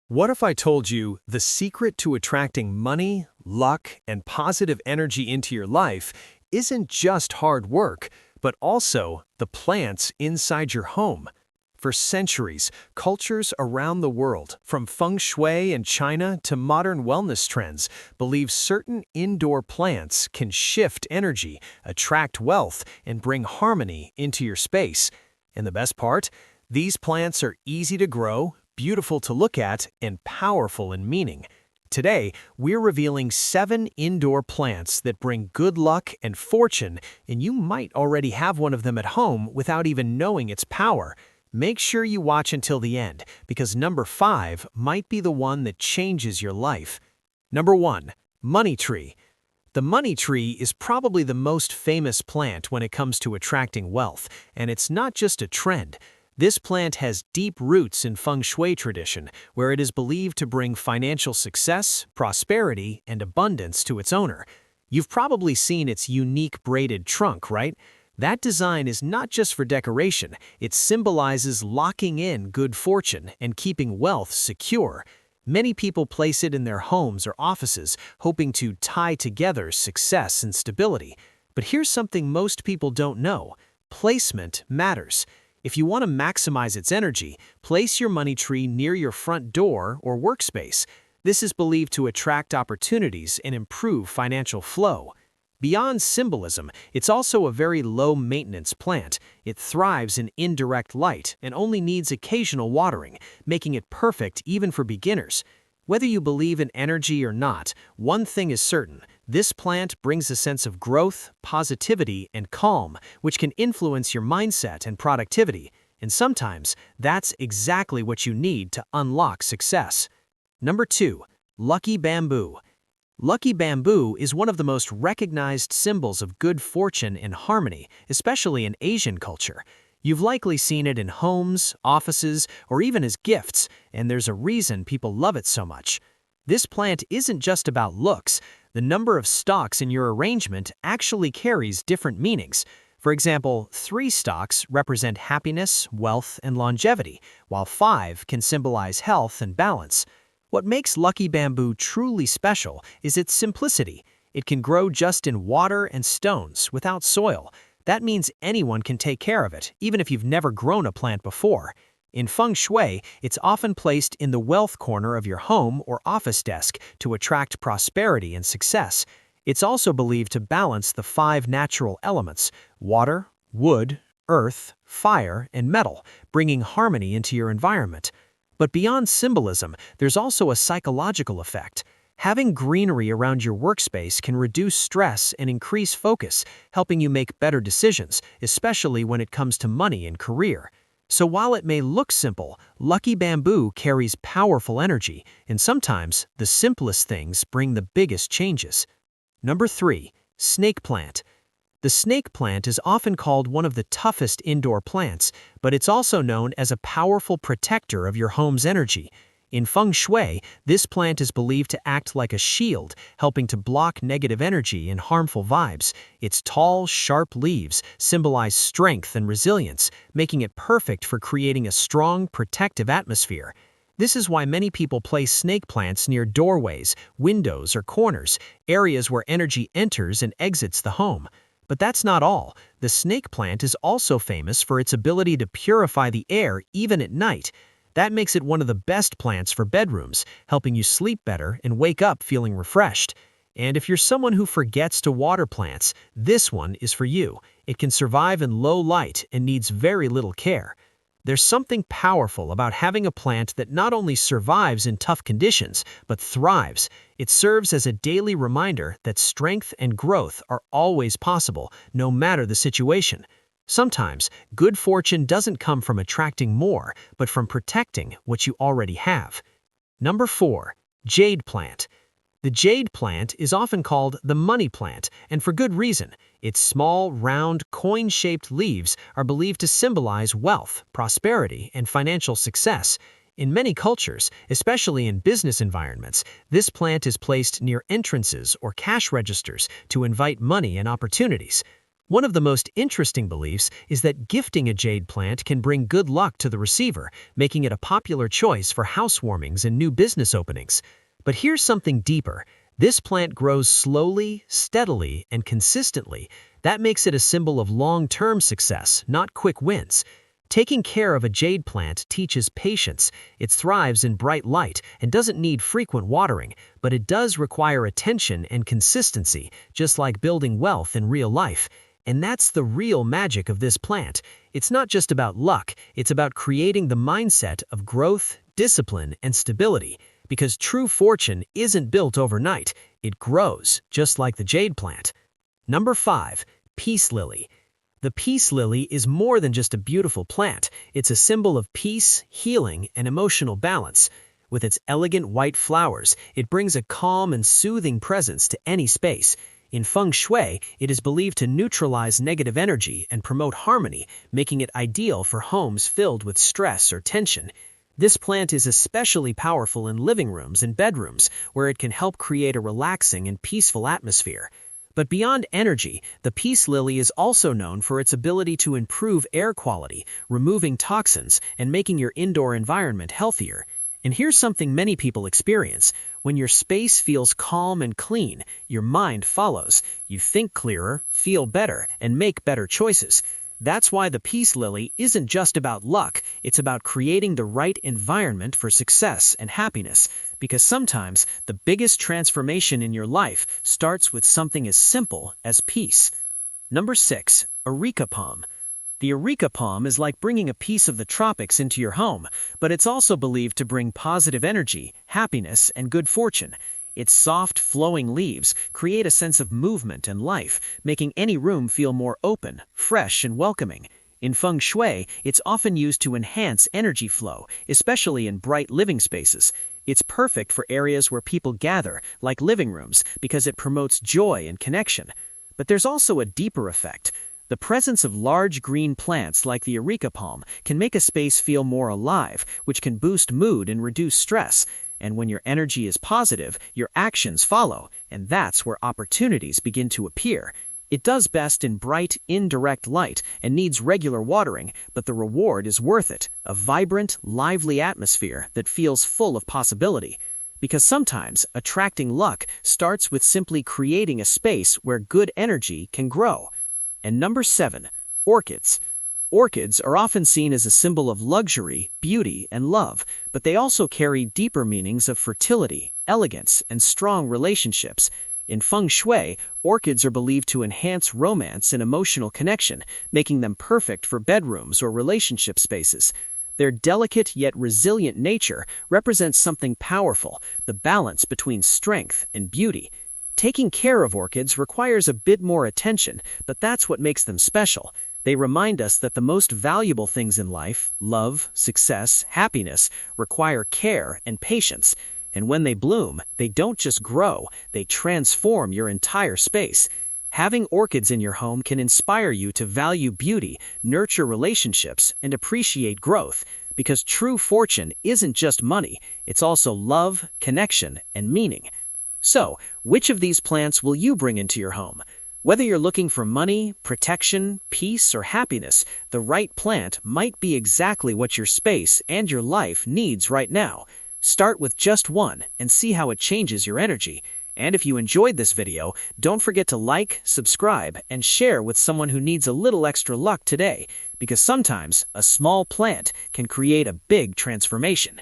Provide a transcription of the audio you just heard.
What if I told you the secret to attracting money, luck, and positive energy into your life isn't just hard work, but also the plants inside your home? For centuries, cultures around the world, from feng shui in China to modern wellness trends, believe certain indoor plants can shift energy, attract wealth, and bring harmony into your space. And the best part? These plants are easy to grow, beautiful to look at, and powerful in meaning. Today, we're revealing 7 indoor plants that bring good luck and fortune, and you might already have one of them at home without even knowing its power. Make sure you watch until the end, because number 5 might be the one that changes your life. Number 1. Money Tree. The money tree is probably the most famous plant when it comes to attracting wealth, and it's not just a trend. This plant has deep roots in feng shui tradition, where it is believed to bring financial success, prosperity, and abundance to its owner. You've probably seen its unique braided trunk, right? That design is not just for decoration, it symbolizes locking in good fortune and keeping wealth secure. Many people place it in their homes or offices, hoping to tie together success and stability. But here's something most people don't know. Placement matters. If you want to maximize its energy, place your money tree near your front door or workspace. This is believed to attract opportunities and improve financial flow. Beyond symbolism, it's also a very low-maintenance plant. It thrives in indirect light and only needs occasional watering, making it perfect even for beginners. Whether you believe in energy or not, one thing is certain. This plant brings a sense of growth, positivity, and calm, which can influence your mindset and productivity. And sometimes, that's exactly what you need to unlock success. Number 2. Lucky Bamboo. Lucky bamboo is one of the most recognized symbols of good fortune and harmony, especially in Asian culture. You've likely seen it in homes, offices, or even as gifts, and there's a reason people love it so much. This plant isn't just about looks. The number of stalks in your arrangement actually carries different meanings. For example, 3 stalks represent happiness, wealth, and longevity, while 5 can symbolize health and balance. What makes lucky bamboo truly special is its simplicity. It can grow just in water and stones without soil. That means anyone can take care of it, even if you've never grown a plant before. In feng shui, it's often placed in the wealth corner of your home or office desk to attract prosperity and success. It's also believed to balance the 5 natural elements: water, wood, earth, fire, and metal, bringing harmony into your environment. But beyond symbolism, there's also a psychological effect. Having greenery around your workspace can reduce stress and increase focus, helping you make better decisions, especially when it comes to money and career. So while it may look simple, lucky bamboo carries powerful energy, and sometimes the simplest things bring the biggest changes. Number 3. Snake Plant. The snake plant is often called one of the toughest indoor plants, but it's also known as a powerful protector of your home's energy. In feng shui, this plant is believed to act like a shield, helping to block negative energy and harmful vibes. Its tall, sharp leaves symbolize strength and resilience, making it perfect for creating a strong, protective atmosphere. This is why many people place snake plants near doorways, windows, or corners, areas where energy enters and exits the home. But that's not all. The snake plant is also famous for its ability to purify the air even at night. That makes it one of the best plants for bedrooms, helping you sleep better and wake up feeling refreshed. And if you're someone who forgets to water plants, this one is for you. It can survive in low light and needs very little care. There's something powerful about having a plant that not only survives in tough conditions, but thrives. It serves as a daily reminder that strength and growth are always possible, no matter the situation. Sometimes, good fortune doesn't come from attracting more, but from protecting what you already have. Number 4. Jade Plant. The jade plant is often called the money plant, and for good reason. Its small, round, coin-shaped leaves are believed to symbolize wealth, prosperity, and financial success. In many cultures, especially in business environments, this plant is placed near entrances or cash registers to invite money and opportunities. One of the most interesting beliefs is that gifting a jade plant can bring good luck to the receiver, making it a popular choice for housewarmings and new business openings. But here's something deeper. This plant grows slowly, steadily, and consistently. That makes it a symbol of long-term success, not quick wins. Taking care of a jade plant teaches patience. It thrives in bright light and doesn't need frequent watering, but it does require attention and consistency, just like building wealth in real life. And that's the real magic of this plant. It's not just about luck, it's about creating the mindset of growth, discipline, and stability. Because true fortune isn't built overnight, it grows, just like the jade plant. Number 5. Peace lily. The peace lily is more than just a beautiful plant. It's a symbol of peace, healing, and emotional balance. With its elegant white flowers, it brings a calm and soothing presence to any space. In feng shui, it is believed to neutralize negative energy and promote harmony, making it ideal for homes filled with stress or tension. This plant is especially powerful in living rooms and bedrooms, where it can help create a relaxing and peaceful atmosphere. But beyond energy, the peace lily is also known for its ability to improve air quality, removing toxins, and making your indoor environment healthier. And here's something many people experience. When your space feels calm and clean, your mind follows. You think clearer, feel better, and make better choices. That's why the peace lily isn't just about luck, it's about creating the right environment for success and happiness. Because sometimes the biggest transformation in your life starts with something as simple as peace. Number 6. Areca palm. The areca palm is like bringing a piece of the tropics into your home, but it's also believed to bring positive energy, happiness, and good fortune. Its soft, flowing leaves create a sense of movement and life, making any room feel more open, fresh, and welcoming. In feng shui, it's often used to enhance energy flow, especially in bright living spaces. It's perfect for areas where people gather, like living rooms, because it promotes joy and connection. But there's also a deeper effect. The presence of large green plants like the areca palm can make a space feel more alive, which can boost mood and reduce stress. And when your energy is positive, your actions follow, and that's where opportunities begin to appear. It does best in bright, indirect light and needs regular watering, but the reward is worth it, a vibrant, lively atmosphere that feels full of possibility. Because sometimes attracting luck starts with simply creating a space where good energy can grow. And number 7, orchids. Orchids are often seen as a symbol of luxury, beauty, and love, but they also carry deeper meanings of fertility, elegance, and strong relationships. In feng shui, orchids are believed to enhance romance and emotional connection, making them perfect for bedrooms or relationship spaces. Their delicate yet resilient nature represents something powerful, the balance between strength and beauty. Taking care of orchids requires a bit more attention, but that's what makes them special. They remind us that the most valuable things in life, love, success, happiness, require care and patience. And when they bloom, they don't just grow, they transform your entire space. Having orchids in your home can inspire you to value beauty, nurture relationships, and appreciate growth. Because true fortune isn't just money, it's also love, connection, and meaning. So, which of these plants will you bring into your home? Whether you're looking for money, protection, peace, or happiness, the right plant might be exactly what your space and your life needs right now. Start with just one and see how it changes your energy. And if you enjoyed this video, don't forget to like, subscribe, and share with someone who needs a little extra luck today, because sometimes a small plant can create a big transformation.